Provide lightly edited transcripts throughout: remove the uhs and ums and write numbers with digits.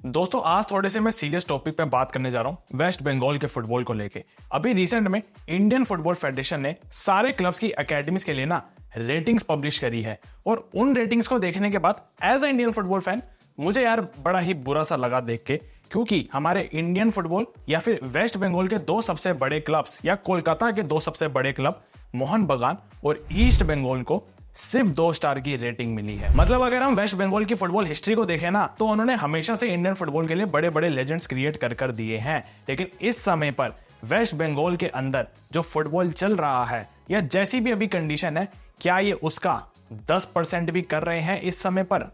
दोस्तों आज थोड़े से मैं सीरियस टॉपिक पे बात करने जा रहा हूं वेस्ट बंगाल के फुटबॉल को लेके। अभी रिसेंट में इंडियन फुटबॉल फेडरेशन ने सारे क्लब्स की एकेडमीज के लिए ना रेटिंग्स पब्लिश करी है और उन रेटिंग्स को देखने के बाद as a Indian football fan मुझे यार बड़ा ही बुरा सा लगा देख के, क्योंकि हमारे इंडियन फुटबॉल या फिर वेस्ट बंगाल के दो सबसे बड़े क्लब्स या कोलकाता के दो सबसे बड़े क्लब मोहन बगान और ईस्ट बंगाल को सिर्फ 2 स्टार की रेटिंग मिली है। मतलब अगर हम वेस्ट बंगाल की फुटबॉल हिस्ट्री को देखें ना, तो उन्होंने हमेशा से इंडियन फुटबॉल के लिए बड़े बड़े लेजेंड्स क्रिएट कर दिए हैं, लेकिन इस समय पर वेस्ट बंगाल के अंदर जो फुटबॉल चल रहा है या जैसी भी अभी कंडीशन है, क्या ये उसका 10% भी कर रहे हैं इस समय पर?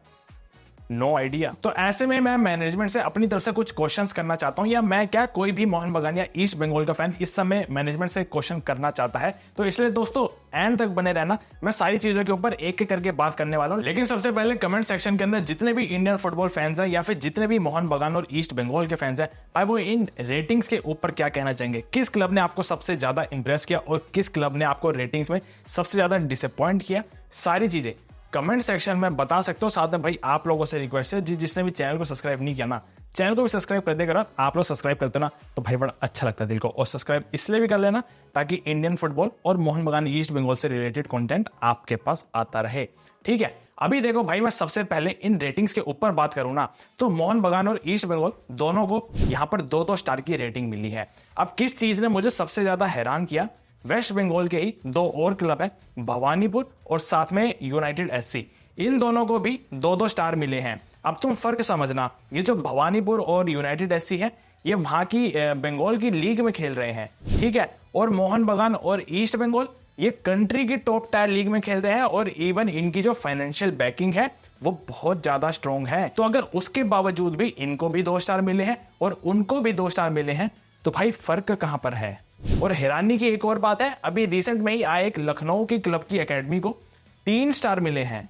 No idea. तो ऐसे में मैं मैनेजमेंट से अपनी तरफ से कुछ क्वेश्चंस करना चाहता हूं, या मैं क्या कोई भी मोहन बगान या ईस्ट बंगाल का फैन इस समय मैनेजमेंट से क्वेश्चन करना चाहता है। तो इसलिए दोस्तों एंड तक बने रहना, मैं सारी चीजों के ऊपर एक एक करके बात करने वाला हूं। लेकिन सबसे पहले कमेंट सेक्शन के अंदर जितने भी इंडियन फुटबॉल फैंस हैं या फिर जितने भी मोहन बगान और ईस्ट बंगाल के फैंस हैं, भाई वो इन रेटिंग्स के ऊपर क्या कहना चाहेंगे, किस क्लब ने आपको सबसे ज्यादा इंप्रेस किया और किस क्लब ने आपको रेटिंग्स में सबसे ज्यादा डिसअपॉइंट किया, सारी चीजें कमेंट सेक्शन में बता सकते हो। साथ में भाई आप लोगों से रिक्वेस्ट है, जिसने भी चैनल को सब्सक्राइब नहीं किया ना, चैनल को भी सब्सक्राइब कर देगा। आप लोग सब्सक्राइब करते ना तो भाई बड़ा अच्छा लगता है दिल को, और सब्सक्राइब इसलिए भी कर लेना ताकि इंडियन फुटबॉल और मोहन बगान ईस्ट बंगाल से रिलेटेड कंटेंट आपके पास आता रहे। ठीक है, अभी देखो भाई, मैं सबसे पहले इन रेटिंग्स के ऊपर बात करूं ना, तो मोहन बगान और ईस्ट बंगाल दोनों को यहां पर 2-2 स्टार की रेटिंग मिली है। अब किस चीज ने मुझे सबसे ज्यादा हैरान किया, वेस्ट बंगाल के ही 2 और क्लब है, भवानीपुर और साथ में यूनाइटेड एससी, इन दोनों को भी 2-2 स्टार मिले हैं। अब तुम फर्क समझना, ये जो भवानीपुर और यूनाइटेड एससी है, ये वहां की बंगाल की लीग में खेल रहे हैं, ठीक है, और मोहन बगान और ईस्ट बंगाल ये कंट्री की टॉप टायर लीग में खेल रहे हैं, और इवन इनकी जो फाइनेंशियल बैकिंग है वो बहुत ज्यादा स्ट्रॉन्ग है। तो अगर उसके बावजूद भी इनको भी 2 स्टार मिले हैं और उनको भी 2 स्टार मिले हैं, तो भाई फर्क कहां पर है? और हैरानी की एक और बात है, अभी रिसेंट में ही आए एक लखनऊ की क्लब की एकेडमी को 3 स्टार मिले हैं।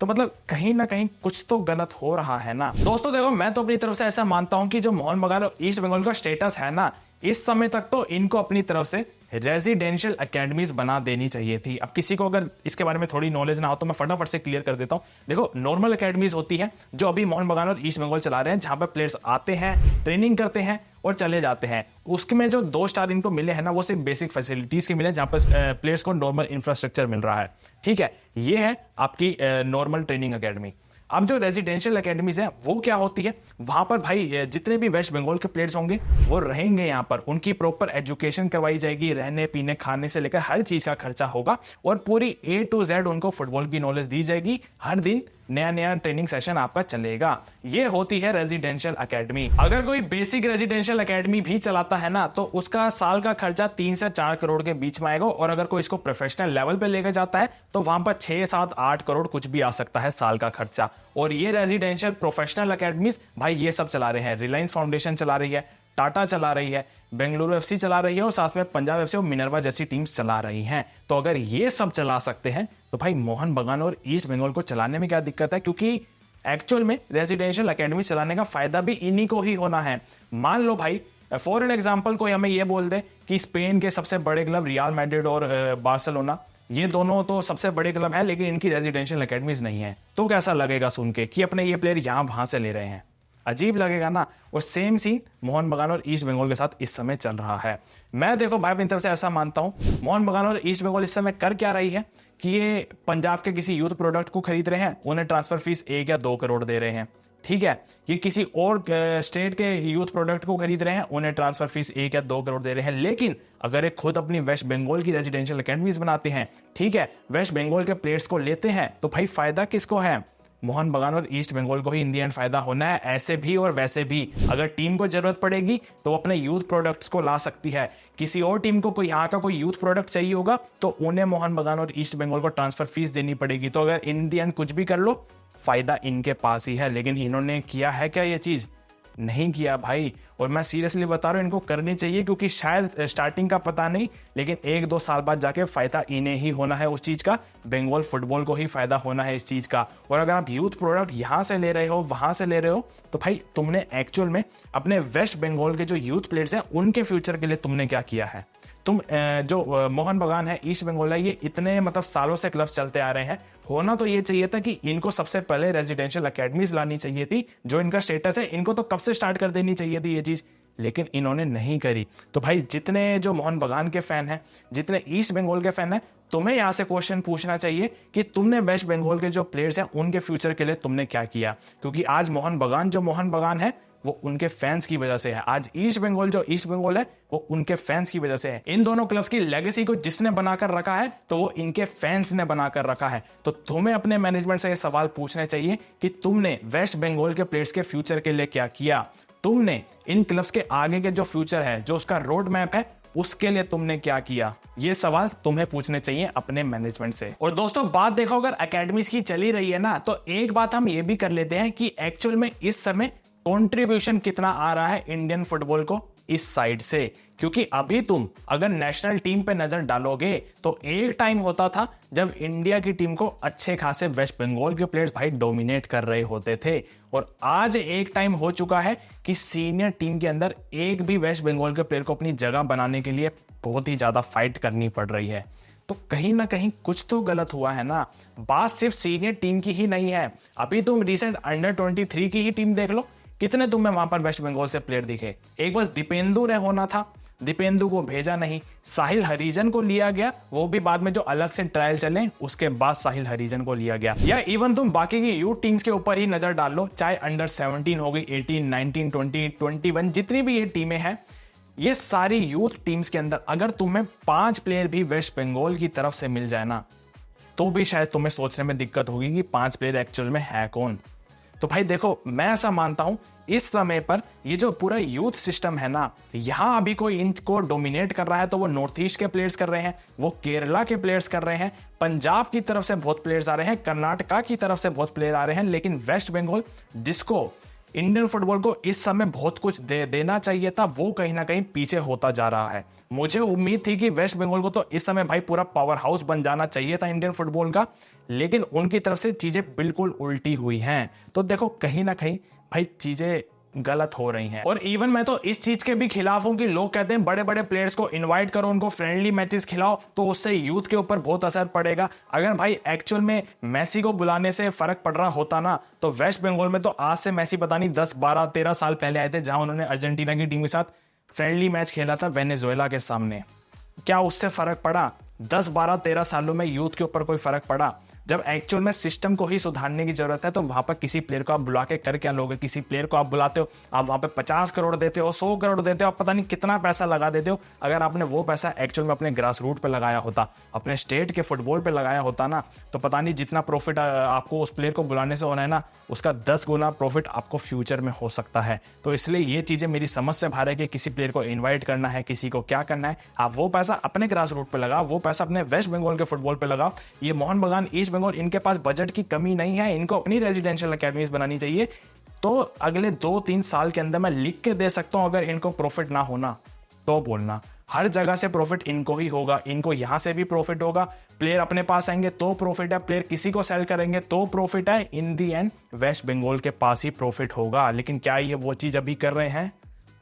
तो मतलब कहीं ना कहीं कुछ तो गलत हो रहा है ना। दोस्तों देखो, मैं तो अपनी तरफ से ऐसा मानता हूं कि जो मोहन बगान और ईस्ट बंगाल का स्टेटस है ना, इस समय तक तो इनको अपनी तरफ से रेजिडेंशियल एकेडमीज बना देनी चाहिए थी। अब किसी को अगर इसके बारे में थोड़ी नॉलेज ना हो तो मैं फटाफट से क्लियर कर देता हूं। देखो, नॉर्मल एकेडमीज होती है जो अभी मोहन बगान और ईस्ट बंगाल चला रहे हैं, जहां पर प्लेयर्स आते हैं, ट्रेनिंग करते हैं और चले जाते हैं। उसमें जो 2 स्टार इनको मिले हैं ना, वो सिर्फ बेसिक फैसिलिटीज के मिले, जहां पर प्लेयर्स को नॉर्मल इंफ्रास्ट्रक्चर मिल रहा है। ठीक है, ये है आपकी नॉर्मल ट्रेनिंग एकेडमी। अब जो रेजिडेंशियल एकेडमीज है वो क्या होती है, वहां पर भाई जितने भी वेस्ट बंगाल के प्लेयर्स होंगे वो रहेंगे, यहाँ पर उनकी प्रॉपर एजुकेशन करवाई जाएगी, रहने पीने खाने से लेकर हर चीज का खर्चा होगा, और पूरी A to Z उनको फुटबॉल की नॉलेज दी जाएगी। हर दिन नया नया ट्रेनिंग सेशन आपका चलेगा। ये होती है रेजिडेंशियल एकेडमी। अगर कोई बेसिक रेजिडेंशियल एकेडमी भी चलाता है ना, तो उसका साल का खर्चा 3 से 4 करोड़ के बीच में आएगा, और अगर कोई इसको प्रोफेशनल लेवल पे लेकर जाता है तो वहां पर 6, 7, 8 करोड़ कुछ भी आ सकता है साल का खर्चा। और ये रेजिडेंशियल प्रोफेशनल एकेडमीज भाई ये सब चला रहे हैं, रिलायंस फाउंडेशन चला रही है, टाटा चला रही है, बेंगलुरु एफसी चला रही है, और साथ में पंजाब एफसी और मिनर्वा जैसी टीम्स चला रही हैं। तो अगर ये सब चला सकते हैं तो भाई मोहन बगान और ईस्ट बंगाल को चलाने में क्या दिक्कत है? क्योंकि एक्चुअल में रेजिडेंशियल एकेडमी चलाने का फायदा भी इन्हीं को ही होना है। मान लो भाई फॉर एन एग्जांपल कोई हमें ये बोल दे कि स्पेन के सबसे बड़े क्लब रियल मैड्रिड और बार्सिलोना, ये दोनों तो सबसे बड़े क्लब है, लेकिन इनकी रेजिडेंशियल एकेडमीज नहीं है, तो कैसा लगेगा सुन के कि अपने ये प्लेयर यहां वहां से ले रहे हैं? अजीब लगेगा ना। और सेम सीन मोहन बगान और ईस्ट बंगाल के साथ इस समय चल रहा है। मैं देखो भाई अपनी तरफ से ऐसा मानता हूं, मोहन बगान और ईस्ट बंगाल इस समय कर क्या रही है कि ये पंजाब के किसी यूथ प्रोडक्ट को खरीद रहे हैं, उन्हें ट्रांसफर फीस 1 या 2 करोड़ दे रहे हैं। ठीक है, ये किसी और स्टेट के यूथ प्रोडक्ट को खरीद रहे हैं, उन्हें ट्रांसफर फीस 1 या 2 करोड़ दे रहे हैं। लेकिन अगर एक खुद अपनी वेस्ट बंगाल की रेजिडेंशियल एकेडमीज बनाते हैं, ठीक है, वेस्ट बंगाल के प्लेयर्स को लेते हैं, तो भाई फायदा किसको है? मोहन बगान और ईस्ट बंगाल को ही इन दी एंड फायदा होना है। ऐसे भी और वैसे भी अगर टीम को जरूरत पड़ेगी तो अपने यूथ प्रोडक्ट्स को ला सकती है। किसी और टीम को कोई यहाँ का कोई यूथ प्रोडक्ट चाहिए होगा तो उन्हें मोहन बगान और ईस्ट बंगाल को ट्रांसफर फीस देनी पड़ेगी। तो अगर इन दी एंड कुछ भी कर लो, फायदा इनके पास ही है। लेकिन इन्होंने किया है क्या ये चीज? नहीं किया भाई। और मैं सीरियसली बता रहा हूं, इनको करनी चाहिए, क्योंकि शायद स्टार्टिंग का पता नहीं, लेकिन 1-2 साल बाद जाके फायदा इन्हें ही होना है उस चीज का, बंगाल फुटबॉल को ही फायदा होना है इस चीज का। और अगर आप यूथ प्रोडक्ट यहां से ले रहे हो, वहां से ले रहे हो, तो भाई तुमने एक्चुअल में अपने वेस्ट बंगाल के जो यूथ प्लेयर्स हैं उनके फ्यूचर के लिए तुमने क्या किया है? तुम जो मोहन बगान है, ईस्ट बंगाल है, ये इतने मतलब सालों से क्लब्स चलते आ रहे हैं, होना तो ये चाहिए था कि इनको सबसे पहले रेजिडेंशियल अकेडमीज लानी चाहिए थी, जो इनका स्टेटस है इनको तो कब से स्टार्ट कर देनी चाहिए थी ये चीज, लेकिन इन्होंने नहीं करी। तो भाई जितने जो मोहन बगान के फैन हैं, जितने ईस्ट बंगाल के फैन हैं, तुम्हें यहाँ से क्वेश्चन पूछना चाहिए कि तुमने वेस्ट बंगाल के जो प्लेयर्स हैं उनके फ्यूचर के लिए तुमने क्या किया, क्योंकि आज मोहन बगान है वो उनके फैंस की वजह से है। आज ईस्ट बंगाल है वो उनके फैंस की वजह से है। इन दोनों क्लब्स की लेगेसी को जिसने बनाकर रखा है तो वो इनके फैंस ने बनाकर रखा है। तो तुम्हें अपने मैनेजमेंट से ये सवाल पूछने चाहिए कि तुमने वेस्ट बंगाल के प्लेयर्स के फ्यूचर के लिए क्या किया, तुमने इन क्लब्स के आगे के जो फ्यूचर है, जो उसका रोड मैप है, उसके लिए तुमने क्या किया। ये सवाल तुम्हें पूछने चाहिए अपने मैनेजमेंट से। और दोस्तों बात देखो, अगर एकेडमीज की चली रही है ना, तो एक बात हम ये भी कर लेते हैं कि एक्चुअल में इस समय कंट्रीब्यूशन कितना आ रहा है इंडियन फुटबॉल को इस साइड से। क्योंकि अभी तुम अगर नेशनल टीम पे नजर डालोगे तो एक टाइम होता था जब इंडिया की टीम को अच्छे खासे वेस्ट बंगाल के प्लेयर्स भाई डोमिनेट कर रहे होते थे, और आज एक टाइम हो चुका है कि सीनियर टीम के अंदर एक भी वेस्ट बंगाल के प्लेयर को अपनी जगह बनाने के लिए बहुत ही ज्यादा फाइट करनी पड़ रही है। तो कहीं ना कहीं कुछ तो गलत हुआ है ना। बात सिर्फ सीनियर टीम की ही नहीं है, अभी तुम रिसेंट अंडर 23 की ही टीम देख लो, कितने तुम्हें वहां पर वेस्ट बंगाल से प्लेयर दिखे। एक बस दीपेंदु ने होना था, दीपेंदु को भेजा नहीं, साहिल हरिजन को लिया गया, वो भी बाद में जो अलग से ट्रायल चले उसके बाद साहिल हरिजन को लिया गया। या इवन तुम बाकी की यूथ टीम्स के ऊपर ही नजर डाल लो, चाहे अंडर 17 हो गई, 18, 19, 20, 21, जितनी भी ये टीमें हैं, ये सारी यूथ टीम्स के अंदर अगर तुम्हें 5 प्लेयर भी वेस्ट बंगाल की तरफ से मिल जाए ना, तो भी शायद तुम्हें सोचने में दिक्कत होगी कि 5 प्लेयर एक्चुअल में है कौन। तो भाई देखो, मैं ऐसा मानता हूं इस समय पर ये जो पूरा यूथ सिस्टम है ना, यहां अभी कोई इनको डोमिनेट कर रहा है तो वो नॉर्थ ईस्ट के प्लेयर्स कर रहे हैं, वो केरला के प्लेयर्स कर रहे हैं, पंजाब की तरफ से बहुत प्लेयर्स आ रहे हैं, कर्नाटका की तरफ से बहुत प्लेयर आ रहे हैं, लेकिन वेस्ट बंगाल जिसको इंडियन फुटबॉल को इस समय बहुत कुछ देना चाहिए था, वो कहीं ना कहीं पीछे होता जा रहा है। मुझे उम्मीद थी कि वेस्ट बंगाल को तो इस समय भाई पूरा पावर हाउस बन जाना चाहिए था इंडियन फुटबॉल का, लेकिन उनकी तरफ से चीजें बिल्कुल उल्टी हुई हैं। तो देखो कहीं ना कहीं भाई चीजें गलत हो रही हैं। और इवन मैं तो इस चीज के भी खिलाफ हूं कि लोग कहते हैं बड़े बड़े प्लेयर्स को इनवाइट करो, उनको फ्रेंडली मैचेस खिलाओ, तो उससे यूथ के ऊपर बहुत असर पड़ेगा। अगर भाई एक्चुअल में मेसी को बुलाने से फर्क पड़ रहा होता ना, तो वेस्ट बंगाल में तो आज से मेसी पता नहीं 10, 12, 13 साल पहले आए थे, जहां उन्होंने अर्जेंटीना की टीम के साथ फ्रेंडली मैच खेला था वेनेजुएला के सामने। क्या उससे फर्क पड़ा? 10, 12, 13 सालों में यूथ के ऊपर कोई फर्क पड़ा? जब एक्चुअल में सिस्टम को ही सुधारने की जरूरत है, तो वहां पर किसी प्लेयर को आप बुला के कर क्या लोगे? किसी प्लेयर को आप बुलाते हो, आप वहां पे 50 करोड़ देते हो, 100 करोड़ देते हो, आप पता नहीं कितना पैसा लगा देते हो। अगर आपने वो पैसा एक्चुअल में अपने ग्रास रूट पे लगाया होता, अपने स्टेट के फुटबॉल पे लगाया होता ना, तो पता नहीं जितना प्रॉफिट आपको उस प्लेयर को बुलाने से होना है ना, उसका 10 गुना प्रॉफिट आपको फ्यूचर में हो सकता है। तो इसलिए ये चीजें मेरी समझ से बाहर है कि किसी प्लेयर को इन्वाइट करना है, किसी को क्या करना है, आप वो पैसा अपने ग्रास रूट पे लगाओ, वो पैसा अपने वेस्ट बंगाल के फुटबॉल पे लगाओ। ये मोहन बगान, ईस्ट बंगाल, इनके पास बजट की कमी नहीं है, इनको अपनी रेजिडेंशियल अकेडमीज बनानी चाहिए। तो अगले 2-3 साल के अंदर मैं लिख के दे सकता हूं, अगर इनको प्रॉफिट ना होना तो बोलना, हर जगह से प्रॉफिट इनको ही होगा। इनको यहां से भी प्रॉफिट होगा, प्लेयर अपने पास आएंगे तो प्रॉफिट है, प्लेयर किसी को सेल करेंगे तो प्रॉफिट है। इन दी एंड वेस्ट बंगाल के पास ही प्रॉफिट होगा। लेकिन क्या ये वो चीज अभी कर रहे हैं?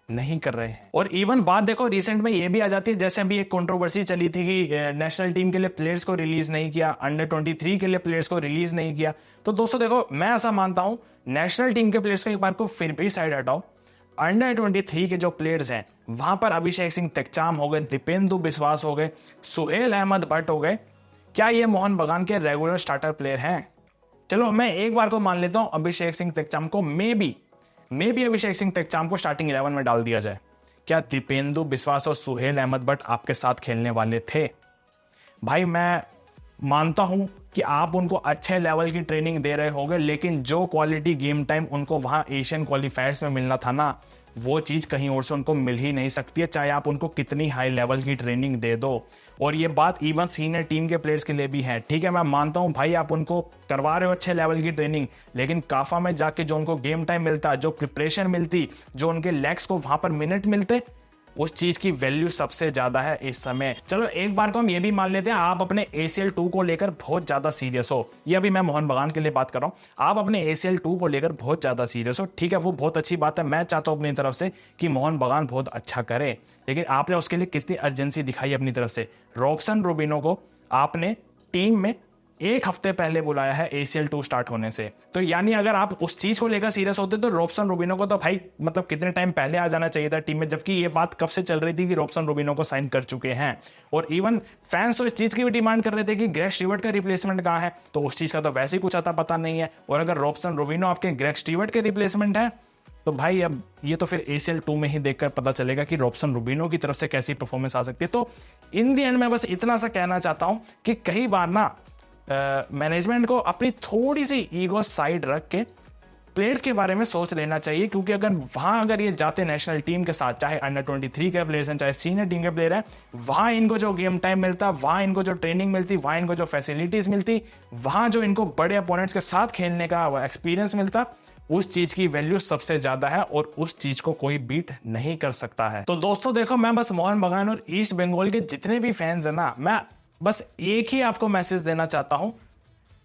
नहीं कर रहे हैं। और इवन बात देखो रिसेंट में ये भी आ जाती है, जैसे अभी एक कंट्रोवर्सी चली थी कि नेशनल टीम के लिए प्लेयर्स को रिलीज नहीं किया, अंडर 23 के लिए प्लेयर्स को रिलीज नहीं किया। तो दोस्तों देखो, मैं ऐसा मानता हूं नेशनल टीम के प्लेयर्स को एक बार को फिर भी साइड हटाओ, अंडर 23 के जो प्लेयर्स हैं वहां पर अभिषेक सिंह टेक्चाम हो गए, दीपेंदु बिस्वास हो गए, सुहेल अहमद भट्ट हो गए, क्या ये मोहन बगान के रेगुलर स्टार्टर प्लेयर हैं? चलो मैं एक बार को मान लेता हूं अभिषेक सिंह टेक्चाम को, मे बी अभिषेक सिंह टेक्चाम को स्टार्टिंग 11 में डाल दिया जाए। क्या दीपेंदु बिस्वास और सुहेल अहमद भट्ट आपके साथ खेलने वाले थे? भाई मैं मानता हूं कि आप उनको अच्छे लेवल की ट्रेनिंग दे रहे होंगे, लेकिन जो क्वालिटी गेम टाइम उनको वहां एशियन क्वालिफायर्स में मिलना था ना, वो चीज कहीं और से उनको मिल ही नहीं सकती है, चाहे आप उनको कितनी हाई लेवल की ट्रेनिंग दे दो। और ये बात इवन सीनियर टीम के प्लेयर्स के लिए भी है। ठीक है, मैं मानता हूं भाई आप उनको करवा रहे हो अच्छे लेवल की ट्रेनिंग, लेकिन काफा में जाके जो उनको गेम टाइम मिलता, जो प्रिपरेशन मिलती, जो उनके लेग्स को वहां पर मिनट मिलते, उस चीज की वैल्यू सबसे ज्यादा है इस समय। चलो एक बार को हम ये भी मान लेते हैं आप अपने ACL 2 को लेकर बहुत ज्यादा सीरियस हो। ये अभी मैं मोहन बगान के लिए बात कर रहा हूं, आप अपने ACL 2 को लेकर बहुत ज्यादा सीरियस हो। ठीक है, वो बहुत अच्छी बात है, मैं चाहता हूं अपनी तरफ से कि मोहन बगान बहुत अच्छा करे, लेकिन आपने उसके लिए कितनी अर्जेंसी दिखाई अपनी तरफ से? रॉबसन रूबिनो को आपने टीम में 1 हफ्ते पहले बुलाया है ACL 2 स्टार्ट होने से। तो यानी अगर आप उस चीज को लेकर सीरियस होते तो रॉबसन रूबिनो को तो भाई मतलब कितने टाइम पहले आ जाना चाहिए था टीम में, जबकि ये बात कब से चल रही थी कि रॉबसन रूबिनो को साइन कर चुके हैं। और इवन फैंस तो इस चीज की भी डिमांड कर रहे थे कि ग्रेग स्टीवर्ट का रिप्लेसमेंट कहाँ है, तो उस चीज का तो वैसे ही कुछ आता पता नहीं है। और अगर रॉबसन रूबिनो आपके ग्रेग स्टीवर्ट के रिप्लेसमेंट है तो भाई अब ये तो फिर ACL 2 में ही देखकर पता चलेगा कि रॉबसन रूबिनो की तरफ से कैसी परफॉर्मेंस आ सकती है। तो इन दी एंड मैं बस इतना सा कहना चाहता हूं कि कई बार ना मैनेजमेंट को अपनी थोड़ी सी ईगो साइड रख के प्लेयर्स के बारे में सोच लेना चाहिए, क्योंकि अगर ये जाते नेशनल टीम के साथ, चाहे अंडर 23 के प्लेयर्स हैं चाहे सीनियर टीम के प्लेयर हैं, वहां इनको जो गेम टाइम मिलता, वहां इनको जो ट्रेनिंग मिलती, वहां इनको जो फैसिलिटीज मिलती, वहां जो इनको बड़े अपोनेंट्स के साथ खेलने का एक्सपीरियंस मिलता, उस चीज की वैल्यू सबसे ज्यादा है और उस चीज को कोई बीट नहीं कर सकता है। तो दोस्तों देखो, मैं बस मोहन बगान और ईस्ट बंगाल के जितने भी फैंस हैं ना, मैं बस एक ही आपको मैसेज देना चाहता हूं,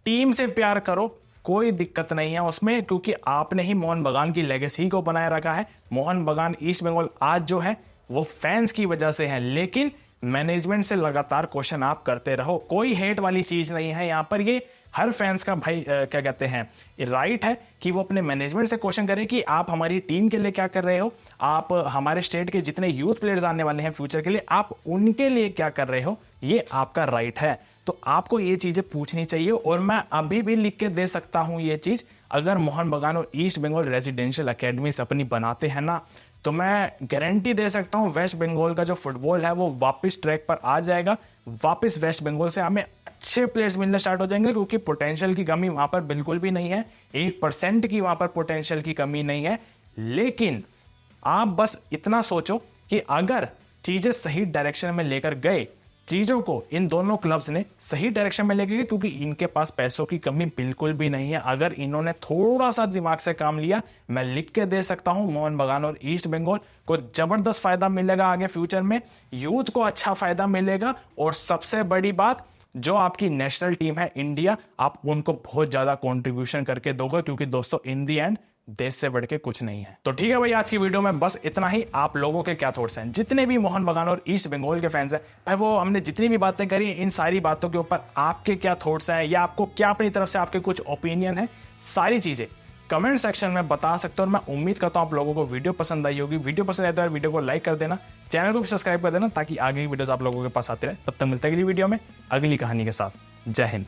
टीम से प्यार करो, कोई दिक्कत नहीं है उसमें, क्योंकि आपने ही मोहन बगान की लेगेसी को बनाए रखा है। मोहन बगान ईस्ट बंगाल आज जो है वो फैंस की वजह से है, लेकिन मैनेजमेंट से लगातार क्वेश्चन आप करते रहो, कोई हेट वाली चीज नहीं है यहाँ पर। ये हर फैंस का भाई क्या कहते हैं राइट है कि वो अपने मैनेजमेंट से क्वेश्चन करे कि आप हमारी टीम के लिए क्या कर रहे हो, आप हमारे स्टेट के जितने यूथ प्लेयर्स आने वाले हैं फ्यूचर के लिए, आप उनके लिए क्या कर रहे हो, ये आपका राइट है। तो आपको ये चीजें पूछनी चाहिए और मैं अभी भी लिख के दे सकता हूं ये चीज, अगर मोहन बगान और ईस्ट बंगाल रेजिडेंशियल अकेडमीज अपनी बनाते हैं ना, तो मैं गारंटी दे सकता हूं वेस्ट बंगाल का जो फुटबॉल है वो वापस ट्रैक पर आ जाएगा। वापस वेस्ट बंगाल से हमें अच्छे प्लेयर्स मिलने स्टार्ट हो जाएंगे, क्योंकि पोटेंशियल की कमी वहां पर बिल्कुल भी नहीं है, 1% की वहां पर पोटेंशियल की कमी नहीं है। लेकिन आप बस इतना सोचो कि अगर चीजें सही डायरेक्शन में लेकर गए, चीजों को इन दोनों क्लब्स ने सही डायरेक्शन में लेके गए, क्योंकि इनके पास पैसों की कमी बिल्कुल भी नहीं है, अगर इन्होंने थोड़ा सा दिमाग से काम लिया, मैं लिख के दे सकता हूं मोहन बगान और ईस्ट बंगाल को जबरदस्त फायदा मिलेगा आगे फ्यूचर में, यूथ को अच्छा फायदा मिलेगा, और सबसे बड़ी बात जो आपकी नेशनल टीम है इंडिया, आप उनको बहुत ज्यादा कंट्रीब्यूशन करके दोगे, क्योंकि दोस्तों इन दी एंड देश से बढ़ के कुछ नहीं है। तो ठीक है भाई, आज की वीडियो में बस इतना ही। आप लोगों के क्या थॉट्स हैं, जितने भी मोहन बगान और ईस्ट बंगाल के फैंस हैं भाई, वो हमने जितनी भी बातें करी इन सारी बातों के ऊपर आपके क्या थॉट्स हैं, या आपको क्या अपनी तरफ से आपके कुछ ओपिनियन है, सारी चीजें कमेंट सेक्शन में बता सकते हो। और मैं उम्मीद करता हूं आप लोगों को वीडियो पसंद आई होगी। वीडियो पसंद आए तो यार वीडियो को लाइक कर देना, चैनल को भी सब्सक्राइब कर देना, ताकि आगे की वीडियोस आप लोगों के पास आते रहे। तब तक मिलते हैं अगली वीडियो में अगली कहानी के साथ। जय हिंद।